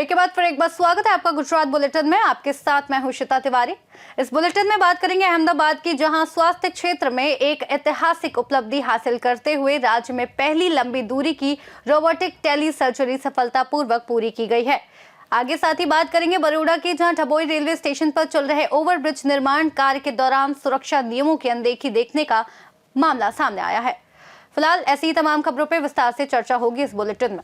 Break के बाद फिर एक बार स्वागत है आपका गुजरात बुलेटिन में। आपके साथ मैं हूं श्वेता तिवारी। इस बुलेटिन में बात करेंगे अहमदाबाद की, जहां स्वास्थ्य क्षेत्र में एक ऐतिहासिक उपलब्धि हासिल करते हुए राज्य में पहली लंबी दूरी की रोबोटिक टेली सर्जरी सफलतापूर्वक पूरी की गई है। आगे साथ ही बात करेंगे बरोड़ा की, जहां ढबोई रेलवे स्टेशन पर चल रहे ओवरब्रिज निर्माण कार्य के दौरान सुरक्षा नियमों की अनदेखी देखने का मामला सामने आया है। फिलहाल ऐसी ही तमाम खबरों पर विस्तार से चर्चा होगी इस बुलेटिन में।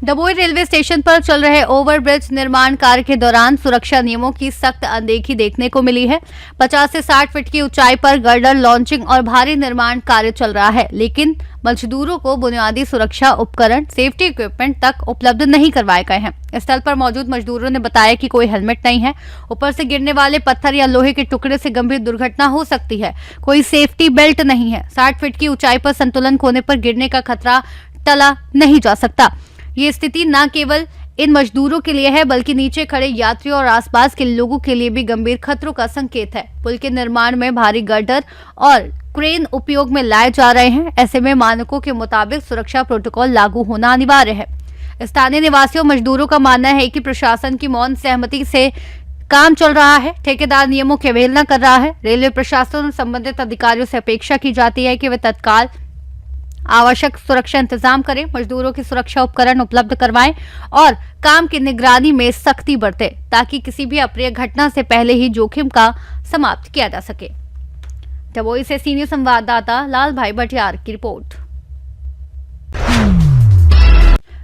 ढबोई रेलवे स्टेशन पर चल रहे ओवरब्रिज निर्माण कार्य के दौरान सुरक्षा नियमों की सख्त अनदेखी देखने को मिली है। 50 से 60 फीट की ऊंचाई पर गर्डर लॉन्चिंग और भारी निर्माण कार्य चल रहा है, लेकिन मजदूरों को बुनियादी सुरक्षा उपकरण, सेफ्टी इक्विपमेंट तक उपलब्ध नहीं करवाए गए हैं। स्थल पर मौजूद मजदूरों ने बताया कि कोई हेलमेट नहीं है, ऊपर से गिरने वाले पत्थर या लोहे के टुकड़े से गंभीर दुर्घटना हो सकती है, कोई सेफ्टी बेल्ट नहीं है, 60 फीट की ऊंचाई पर संतुलन खोने पर गिरने का खतरा टला नहीं जा सकता। ये स्थिति न केवल इन मजदूरों के लिए है, बल्कि नीचे खड़े यात्रियों और आसपास के लोगों के लिए भी गंभीर खतरों का संकेत है। पुल के निर्माण में भारी गर्डर और क्रेन उपयोग में लाए जा रहे हैं। ऐसे में मानकों के मुताबिक सुरक्षा प्रोटोकॉल लागू होना अनिवार्य है। स्थानीय निवासियों मजदूरों का मानना है कि प्रशासन की मौन सहमति से काम चल रहा है, ठेकेदार नियमों की अवहेलना कर रहा है। रेलवे प्रशासन और संबंधित अधिकारियों से अपेक्षा की जाती है कि वे तत्काल आवश्यक सुरक्षा इंतजाम करें, मजदूरों की सुरक्षा उपकरण उपलब्ध करवाएं और काम की निगरानी में सख्ती बरतें, ताकि किसी भी अप्रिय घटना से पहले ही जोखिम का समाप्त किया जा सके। डभोई से सीनियर संवाददाता लाल भाई भटियार की रिपोर्ट।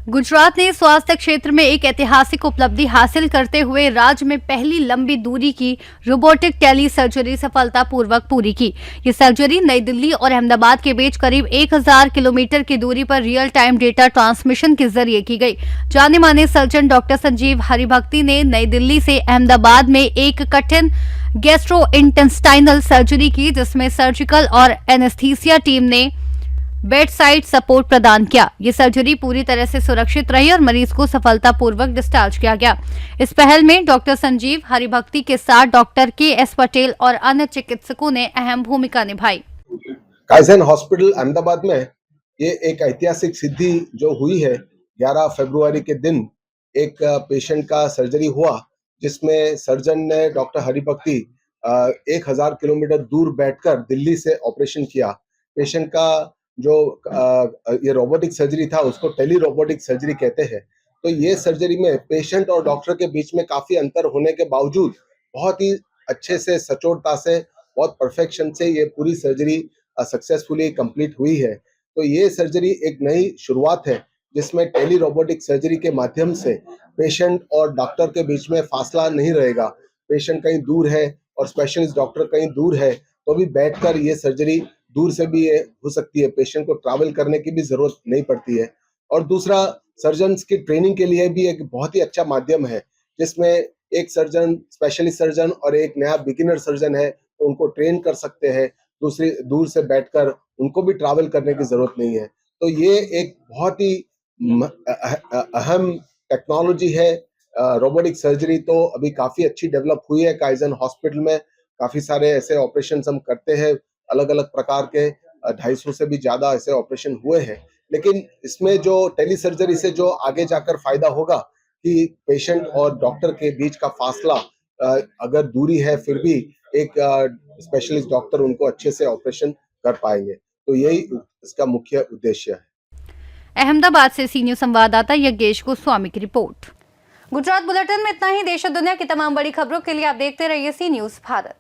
गुजरात ने स्वास्थ्य क्षेत्र में एक ऐतिहासिक उपलब्धि हासिल करते हुए राज्य में पहली लंबी दूरी की रोबोटिक टेली सर्जरी सफलतापूर्वक पूरी की। ये सर्जरी नई दिल्ली और अहमदाबाद के बीच करीब 1000 किलोमीटर की दूरी पर रियल टाइम डेटा ट्रांसमिशन के जरिए की गई। जाने माने सर्जन डॉक्टर संजीव हरिभक्ति ने नई दिल्ली से अहमदाबाद में एक कठिन गैस्ट्रोइंटेस्टाइनल सर्जरी की, जिसमें सर्जिकल और एनेस्थीसिया टीम ने बेड साइड सपोर्ट प्रदान किया। ये सर्जरी पूरी तरह से सुरक्षित रही और मरीज को सफलतापूर्वक डिस्चार्ज किया गया। इस पहल में डॉक्टर संजीव हरिभक्ति के साथ डॉक्टर के.एस. पटेल और अन्य चिकित्सकों ने अहम भूमिका निभाई। काइजन हॉस्पिटल अहमदाबाद में ये एक ऐतिहासिक सिद्धि जो हुई है, 11 फरवरी के दिन एक पेशेंट का सर्जरी हुआ, जिसमें सर्जन ने डॉक्टर हरिभक्ति 1000 किलोमीटर दूर बैठकर दिल्ली से ऑपरेशन किया। पेशेंट का जो ये रोबोटिक सर्जरी था, उसको टेली रोबोटिक सर्जरी कहते हैं। तो ये सर्जरी में पेशेंट और डॉक्टर के बीच में काफी अंतर होने के बावजूद बहुत ही अच्छे से, सचोटता से, बहुत परफेक्शन से ये पूरी सर्जरी सक्सेसफुली कंप्लीट हुई है। तो ये सर्जरी एक नई शुरुआत है, जिसमें टेली रोबोटिक सर्जरी के माध्यम से पेशेंट और डॉक्टर के बीच में फासला नहीं रहेगा। पेशेंट कहीं दूर है और स्पेशलिस्ट डॉक्टर कहीं दूर है, तो भी बैठकर ये सर्जरी दूर से भी ये हो सकती है। पेशेंट को ट्रैवल करने की भी जरूरत नहीं पड़ती है। और दूसरा, सर्जन्स की ट्रेनिंग के लिए भी एक बहुत ही अच्छा माध्यम है, जिसमें एक सर्जन, स्पेशलिस्ट सर्जन और एक नया बिगिनर सर्जन है, तो उनको ट्रेन कर सकते हैं। दूसरी दूर से बैठकर उनको भी ट्रैवल करने की जरूरत नहीं है। तो ये एक बहुत ही अहम टेक्नोलॉजी है। रोबोटिक सर्जरी तो अभी काफी अच्छी डेवलप हुई है काइजन हॉस्पिटल में। काफी सारे ऐसे ऑपरेशन हम करते हैं, अलग अलग प्रकार के 250 से भी ज्यादा ऐसे ऑपरेशन हुए हैं। लेकिन इसमें जो टेली सर्जरी से जो आगे जाकर फायदा होगा कि पेशेंट और डॉक्टर के बीच का फासला, अगर दूरी है, फिर भी एक स्पेशलिस्ट डॉक्टर उनको अच्छे से ऑपरेशन कर पाएंगे। तो यही इसका मुख्य उद्देश्य है। अहमदाबाद से सीनियर संवाददाता यज्ञेश गोस्वामी की रिपोर्ट। गुजरात बुलेटिन में इतना ही। देश और दुनिया की तमाम बड़ी खबरों के लिए आप देखते रहिए सी न्यूज़ भारत।